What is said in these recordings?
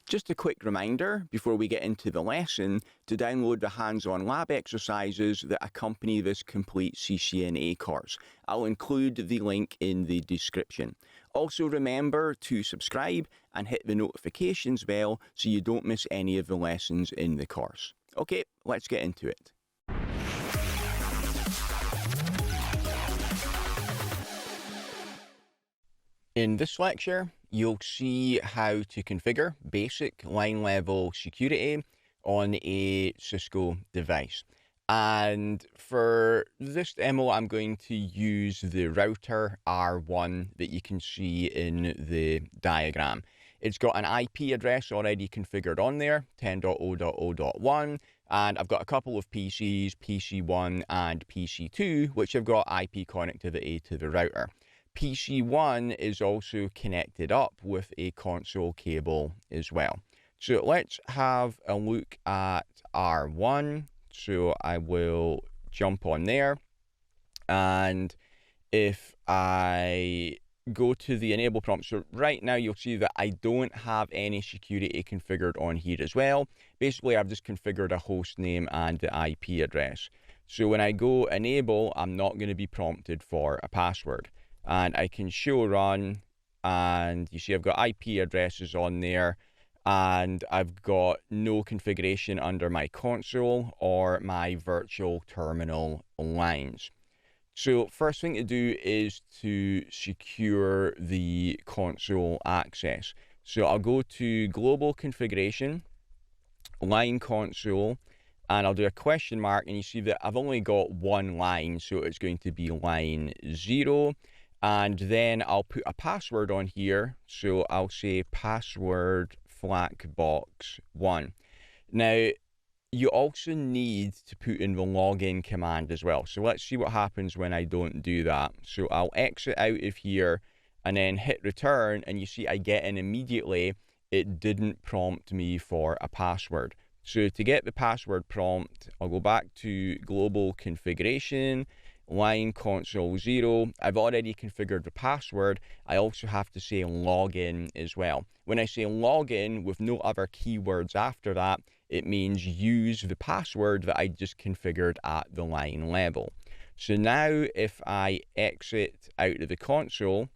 Just a quick reminder before we get into the lesson to download the hands-on lab exercises that accompany this complete CCNA course. I'll include the link in the description. Also remember to subscribe and hit the notifications bell so you don't miss any of the lessons in the course. Okay, let's get into it. In this lecture, you'll see how to configure basic line level security on a Cisco device. And for this demo, I'm going to use the router R1 that you can see in the diagram. It's got an IP address already configured on there, 10.0.0.1, and I've got a couple of PCs, PC1 and PC2, which have got IP connectivity to the router. PC1 is also connected up with a console cable as well. So let's have a look at R1. So I will jump on there, and if I go to the enable prompt, so right now you'll see that I don't have any security configured on here as well. Basically, I've just configured a host name and the IP address. So when I go enable, I'm not going to be prompted for a password. And I can show run, and you see I've got IP addresses on there, and I've got no configuration under my console or my virtual terminal lines. So first thing to do is to secure the console access. So I'll go to global configuration, line console, and I'll do a question mark, and you see that I've only got one line, so it's going to be line 0. And then I'll put a password on here. So I'll say password FLACKBOX'S1. Now, you also need to put in the login command as well. So let's see what happens when I don't do that. So I'll exit out of here and then hit return, and you see I get in immediately. It didn't prompt me for a password. So to get the password prompt, I'll go back to global configuration, line console 0. I've already configured the password. I also have to say login as well. When I say login with no other keywords after that, it means use the password that I just configured at the line level. So now if I exit out of the console,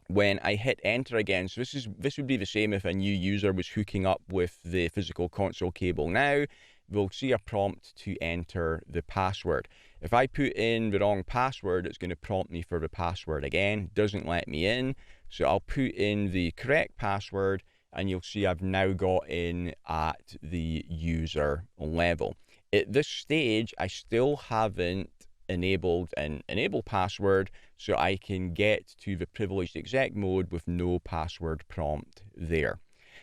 when I hit enter again, so this would be the same if a new user was hooking up with the physical console cable now, we'll see a prompt to enter the password. If I put in the wrong password, it's going to prompt me for the password again. Doesn't let me in. So I'll put in the correct password, and you'll see I've now got in at the user level. At this stage, I still haven't enabled an enable password, so I can get to the privileged exec mode with no password prompt there.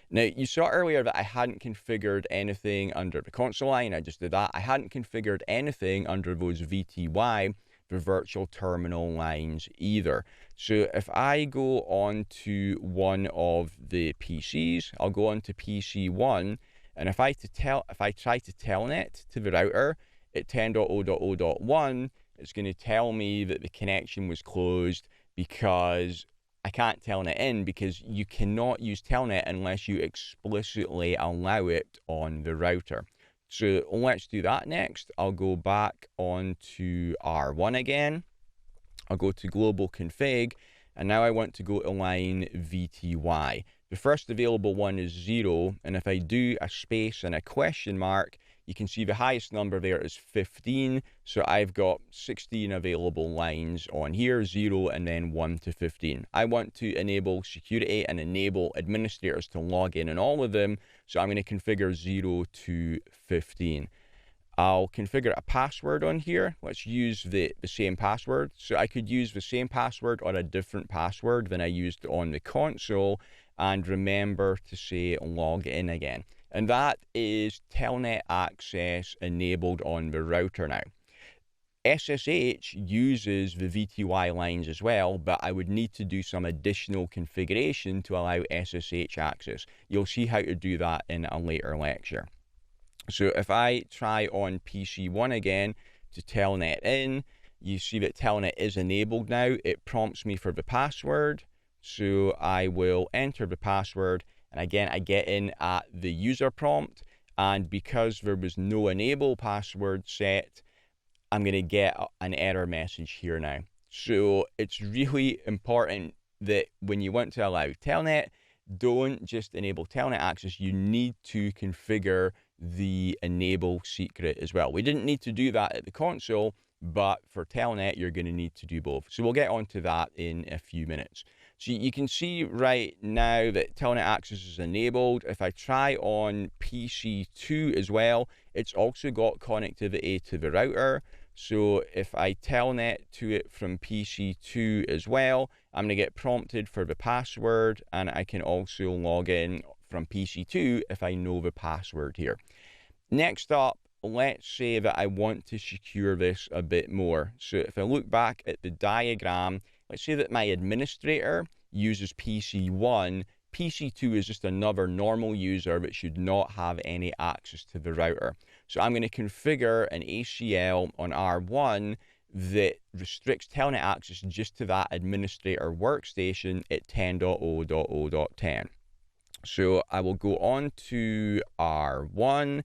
Now, you saw earlier that I hadn't configured anything under the console line. I just did that. I hadn't configured anything under those VTY, the virtual terminal lines either. So if I go on to one of the PCs, I'll go on to PC1, and if I try to telnet to the router at 10.0.0.1, it's going to tell me that the connection was closed because I can't telnet in, because you cannot use telnet unless you explicitly allow it on the router. So let's do that next. I'll go back on to R1 again. I'll go to global config, and now I want to go to line VTY. The first available one is 0, and if I do a space and a question mark, you can see the highest number there is 15. So I've got 16 available lines on here, 0 and then 1 to 15. I want to enable security and enable administrators to log in all of them. So I'm going to configure 0 to 15. I'll configure a password on here. Let's use the same password. So I could use the same password or a different password than I used on the console. And remember to say log in again. And that is telnet access enabled on the router now. SSH uses the VTY lines as well, but I would need to do some additional configuration to allow SSH access. You'll see how to do that in a later lecture. So if I try on PC1 again to telnet in, you see that telnet is enabled now. It prompts me for the password. So I will enter the password, And again, I get in at the user prompt, and because there was no enable password set, I'm going to get an error message here now. So it's really important that when you want to allow telnet, don't just enable telnet access, you need to configure the enable secret as well. We didn't need to do that at the console, but for telnet, you're going to need to do both. So we'll get onto that in a few minutes. So you can see right now that telnet access is enabled. If I try on PC2 as well, it's also got connectivity to the router. So if I telnet to it from PC2 as well, I'm going to get prompted for the password, and I can also log in from PC2 if I know the password here. Next up, let's say that I want to secure this a bit more. So if I look back at the diagram, let's say that my administrator uses PC1. PC2 is just another normal user that should not have any access to the router. So I'm going to configure an ACL on R1 that restricts telnet access just to that administrator workstation at 10.0.0.10. So I will go on to R1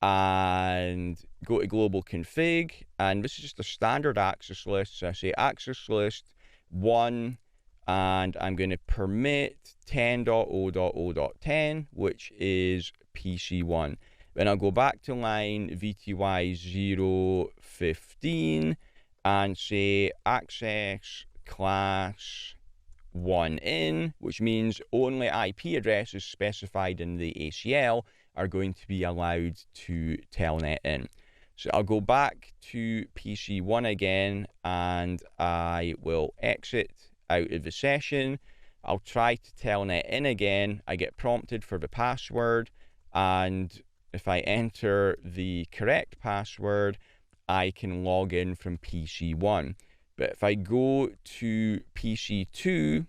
and go to global config, and this is just a standard access list. So I say access list 1, and I'm going to permit 10.0.0.10, which is PC1. Then I'll go back to line VTY 015 and say access class 1 in, which means only IP addresses specified in the ACL are going to be allowed to telnet in. So I'll go back to PC1 again, and I will exit out of the session. I'll try to telnet in again. I get prompted for the password, and if I enter the correct password, I can log in from PC1. But if I go to PC2,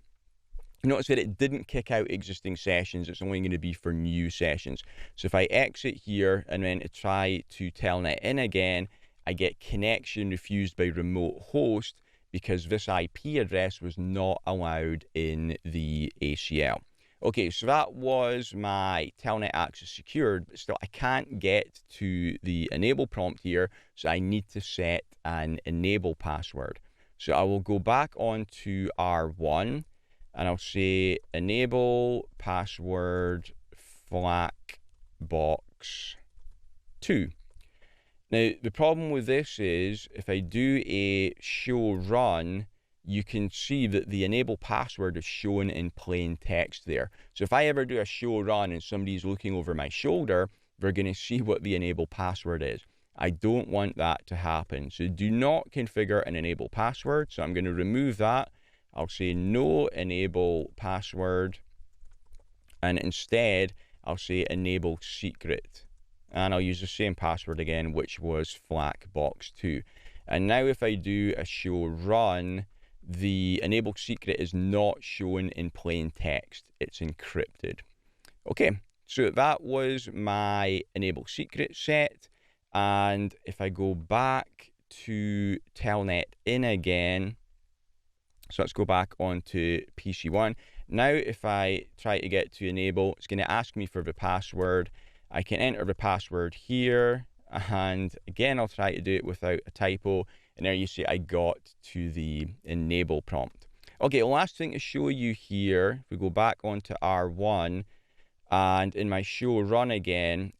notice that it didn't kick out existing sessions. It's only going to be for new sessions. So if I exit here and then try to telnet in again, I get connection refused by remote host because this IP address was not allowed in the ACL. Okay, so that was my telnet access secured, but still I can't get to the enable prompt here, so I need to set an enable password. So I will go back onto R1, and I'll say enable password FLACKBOX'S. Now, the problem with this is if I do a show run, you can see that the enable password is shown in plain text there. So if I ever do a show run and somebody's looking over my shoulder, they're going to see what the enable password is. I don't want that to happen. So do not configure an enable password. So I'm going to remove that. I'll say no enable password, and instead I'll say enable secret, and I'll use the same password again, which was FLACKBOX'2. And now if I do a show run, the enable secret is not shown in plain text, it's encrypted. Okay, so that was my enable secret set, and if I go back to telnet in again, so let's go back onto PC1. Now, if I try to get to enable, it's going to ask me for the password. I can enter the password here, and again, I'll try to do it without a typo. And there you see I got to the enable prompt. Okay, last thing to show you here, if we go back onto R1, and in my show run again,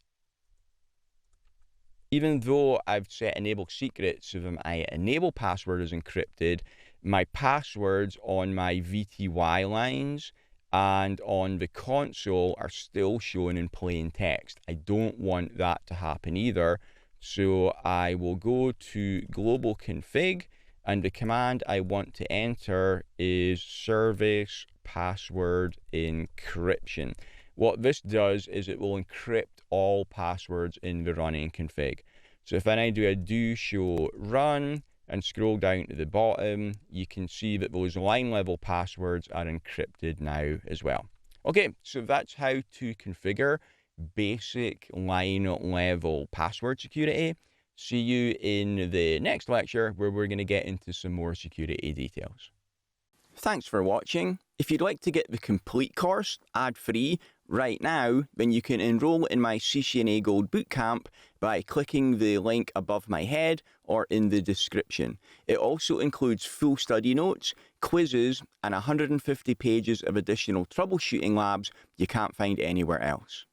even though I've set enable secret so that my enable password is encrypted, my passwords on my VTY lines and on the console are still shown in plain text. I don't want that to happen either. So I will go to global config, and the command I want to enter is service password encryption. What this does is it will encrypt all passwords in the running config. So if I do a do show run and scroll down to the bottom, you can see that those line level passwords are encrypted now as well. Okay, so that's how to configure basic line level password security. See you in the next lecture where we're going to get into some more security details. Thanks for watching. If you'd like to get the complete course ad-free right now, then you can enroll in my CCNA Gold Bootcamp by clicking the link above my head or in the description. It also includes full study notes, quizzes, and 150 pages of additional troubleshooting labs you can't find anywhere else.